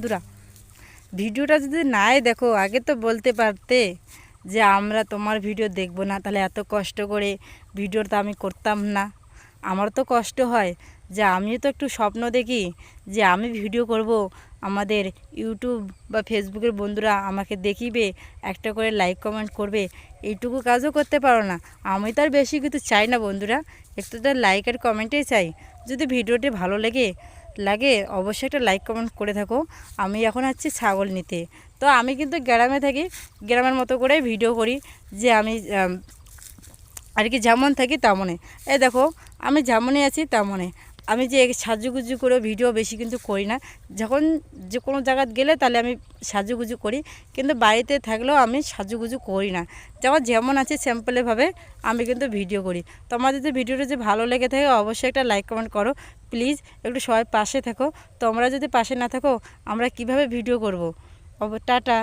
বন্ধুরা, ভিডিওটা যদি নাই দেখো, আগে তো বলতে পারতে যে আমরা তোমার ভিডিও দেখব না, তাহলে এত কষ্ট করে ভিডিওটা আমি করতাম না। আমার তো কষ্ট হয় যে আমিও তো একটু স্বপ্ন দেখি যে আমি ভিডিও করব, আমাদের ইউটিউব বা ফেসবুকের বন্ধুরা আমাকে দেখিবে, একটা করে লাইক কমেন্ট করবে। এইটুকু কাজও করতে পারো না। আমি তো আর বেশি কিছু চাই না বন্ধুরা, একটু তো লাইক আর কমেন্টেই চাই। যদি ভিডিওটি ভালো লাগে অবশ্যই একটা লাইক কমেন্ট করে থাকো। আমি এখন আছি ছাগল নিতে। তো আমি কিন্তু গ্রামে থাকি, গ্রামের মতো করে ভিডিও করি, যে আমি আর কি যেমন থাকি তেমনই। এই দেখো, আমি যেমনই আছি তেমনই। আমি যে সাজুগুজু করে ভিডিও বেশি কিন্তু করি না। যখন যে কোনো জায়গায় গেলে তাহলে আমি সাজুগুজু করি, কিন্তু বাড়িতে থাকলেও আমি সাজুগুজু করি না। যেমন যেমন আছে সিম্পলভাবে আমি কিন্তু ভিডিও করি। তোমাদের যদি ভিডিওটা যে ভালো লেগে থাকে অবশ্যই একটা লাইক কমেন্ট করো প্লিজ। একটু সবাই পাশে থাকো। তোমরা যদি পাশে না থাকো আমরা কিভাবে ভিডিও করব? টাটা।